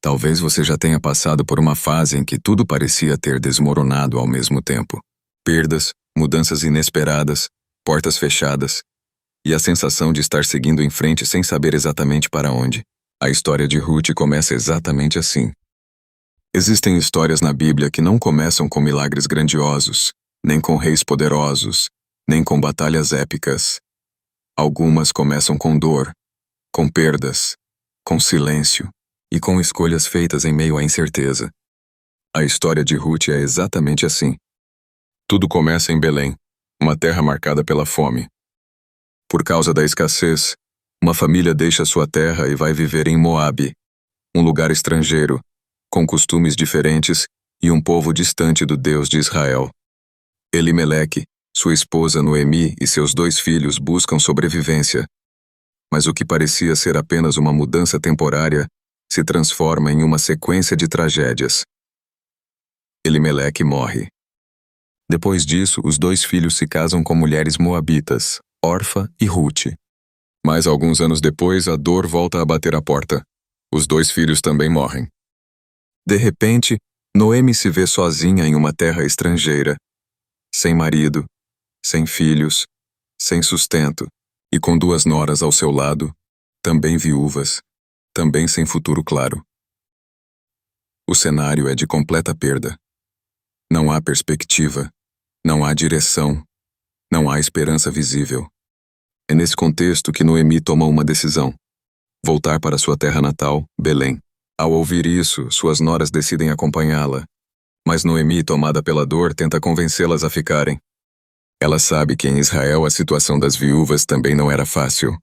Talvez você já tenha passado por uma fase em que tudo parecia ter desmoronado ao mesmo tempo. Perdas, mudanças inesperadas, portas fechadas, e a sensação de estar seguindo em frente sem saber exatamente para onde. A história de Ruth começa exatamente assim. Existem histórias na Bíblia que não começam com milagres grandiosos, nem com reis poderosos, nem com batalhas épicas. Algumas começam com dor, com perdas, com silêncio e com escolhas feitas em meio à incerteza. A história de Ruth é exatamente assim. Tudo começa em Belém, uma terra marcada pela fome. Por causa da escassez, uma família deixa sua terra e vai viver em Moabe, um lugar estrangeiro, com costumes diferentes e um povo distante do Deus de Israel. Elimeleque, sua esposa Noemi e seus 2 filhos buscam sobrevivência. Mas o que parecia ser apenas uma mudança temporária se transforma em uma sequência de tragédias. Elimeleque morre. Depois disso, os 2 filhos se casam com mulheres moabitas, Orfa e Ruth. Mas alguns anos depois, a dor volta a bater a porta. Os 2 filhos também morrem. De repente, Noemi se vê sozinha em uma terra estrangeira, sem marido, sem filhos, sem sustento, e com 2 noras ao seu lado, também viúvas, também sem futuro claro. O cenário é de completa perda. Não há perspectiva, não há direção, não há esperança visível. É nesse contexto que Noemi toma uma decisão: voltar para sua terra natal, Belém. Ao ouvir isso, suas noras decidem acompanhá-la. Mas Noemi, tomada pela dor, tenta convencê-las a ficarem. Ela sabe que em Israel a situação das viúvas também não era fácil.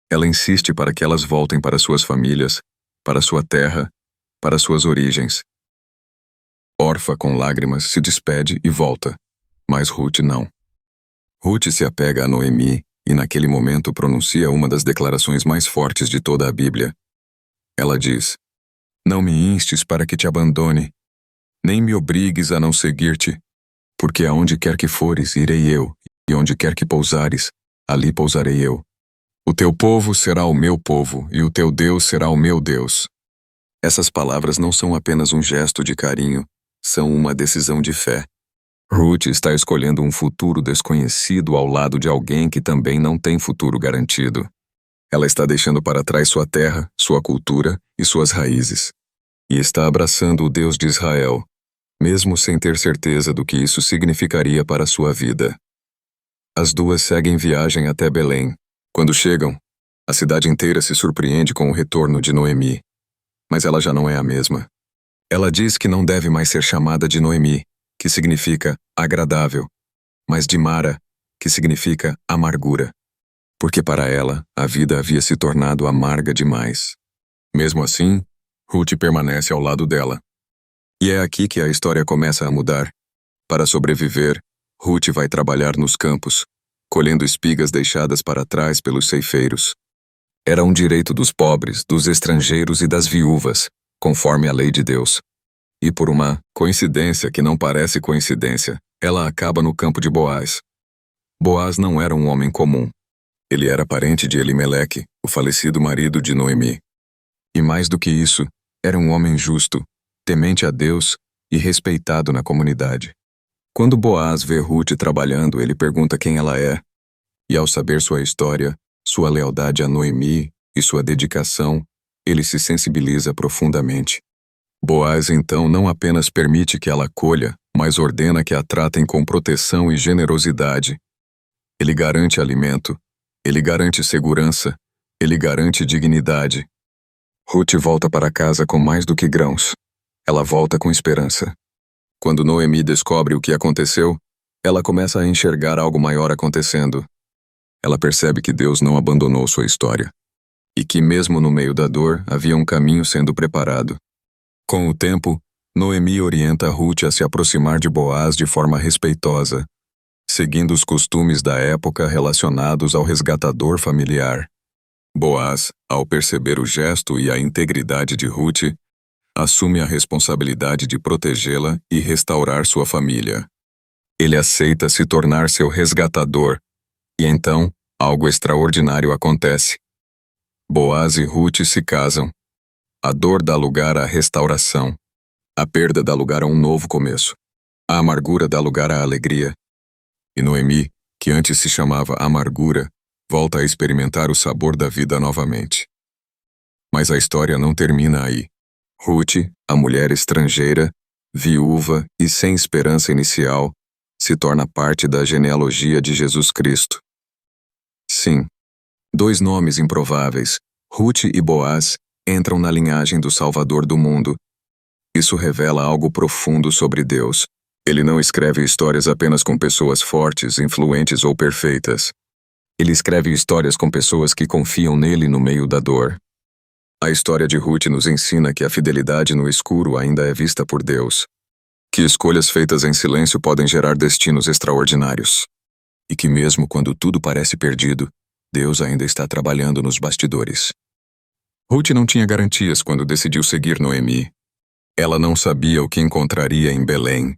Ela insiste para que elas voltem para suas famílias, para sua terra, para suas origens. Orfa, com lágrimas, se despede e volta. Mas Ruth não. Ruth se apega a Noemi e naquele momento pronuncia uma das declarações mais fortes de toda a Bíblia. Ela diz: "Não me instes para que te abandone, nem me obrigues a não seguir-te, porque aonde quer que fores, irei eu, e onde quer que pousares, ali pousarei eu. O teu povo será o meu povo, e o teu Deus será o meu Deus." Essas palavras não são apenas um gesto de carinho, são uma decisão de fé. Ruth está escolhendo um futuro desconhecido ao lado de alguém que também não tem futuro garantido. Ela está deixando para trás sua terra, sua cultura e suas raízes. E está abraçando o Deus de Israel, mesmo sem ter certeza do que isso significaria para sua vida. As 2 seguem viagem até Belém. Quando chegam, a cidade inteira se surpreende com o retorno de Noemi. Mas ela já não é a mesma. Ela diz que não deve mais ser chamada de Noemi, que significa agradável, mas de Mara, que significa amargura. Porque para ela, a vida havia se tornado amarga demais. Mesmo assim, Ruth permanece ao lado dela. E é aqui que a história começa a mudar. Para sobreviver, Ruth vai trabalhar nos campos, colhendo espigas deixadas para trás pelos ceifeiros. Era um direito dos pobres, dos estrangeiros e das viúvas, conforme a lei de Deus. E por uma coincidência que não parece coincidência, ela acaba no campo de Boaz. Boaz não era um homem comum. Ele era parente de Elimeleque, o falecido marido de Noemi. E mais do que isso, era um homem justo, temente a Deus e respeitado na comunidade. Quando Boaz vê Ruth trabalhando, ele pergunta quem ela é. E ao saber sua história, sua lealdade a Noemi e sua dedicação, ele se sensibiliza profundamente. Boaz então não apenas permite que ela colha, mas ordena que a tratem com proteção e generosidade. Ele garante alimento, ele garante segurança, ele garante dignidade. Ruth volta para casa com mais do que grãos. Ela volta com esperança. Quando Noemi descobre o que aconteceu, ela começa a enxergar algo maior acontecendo. Ela percebe que Deus não abandonou sua história. E que mesmo no meio da dor, havia um caminho sendo preparado. Com o tempo, Noemi orienta Ruth a se aproximar de Boaz de forma respeitosa, seguindo os costumes da época relacionados ao resgatador familiar. Boaz, ao perceber o gesto e a integridade de Ruth, assume a responsabilidade de protegê-la e restaurar sua família. Ele aceita se tornar seu resgatador, e então, algo extraordinário acontece. Boaz e Ruth se casam. A dor dá lugar à restauração. A perda dá lugar a um novo começo. A amargura dá lugar à alegria. E Noemi, que antes se chamava Amargura, volta a experimentar o sabor da vida novamente. Mas a história não termina aí. Ruth, a mulher estrangeira, viúva e sem esperança inicial, se torna parte da genealogia de Jesus Cristo. Sim, dois nomes improváveis, Ruth e Boaz, entram na linhagem do Salvador do mundo. Isso revela algo profundo sobre Deus. Ele não escreve histórias apenas com pessoas fortes, influentes ou perfeitas. Ele escreve histórias com pessoas que confiam nele no meio da dor. A história de Ruth nos ensina que a fidelidade no escuro ainda é vista por Deus. Que escolhas feitas em silêncio podem gerar destinos extraordinários. E que mesmo quando tudo parece perdido, Deus ainda está trabalhando nos bastidores. Ruth não tinha garantias quando decidiu seguir Noemi. Ela não sabia o que encontraria em Belém.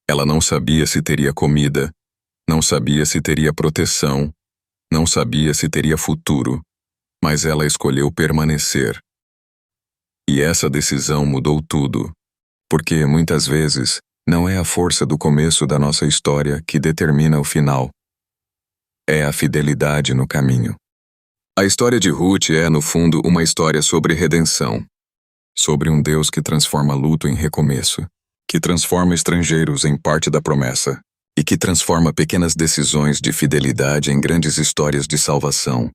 Ela não sabia se teria comida, não sabia se teria proteção, não sabia se teria futuro, mas ela escolheu permanecer. E essa decisão mudou tudo, porque muitas vezes não é a força do começo da nossa história que determina o final. É a fidelidade no caminho. A história de Ruth é, no fundo, uma história sobre redenção. Sobre um Deus que transforma luto em recomeço, que transforma estrangeiros em parte da promessa, e que transforma pequenas decisões de fidelidade em grandes histórias de salvação.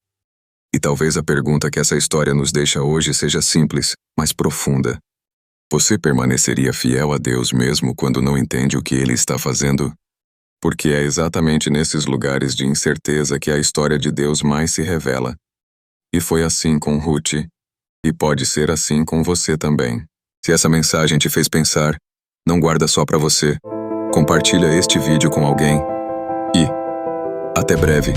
E talvez a pergunta que essa história nos deixa hoje seja simples, mas profunda. Você permaneceria fiel a Deus mesmo quando não entende o que Ele está fazendo? Porque é exatamente nesses lugares de incerteza que a história de Deus mais se revela. E foi assim com Ruth, e pode ser assim com você também. Se essa mensagem te fez pensar, não guarda só para você. Compartilha este vídeo com alguém. E até breve.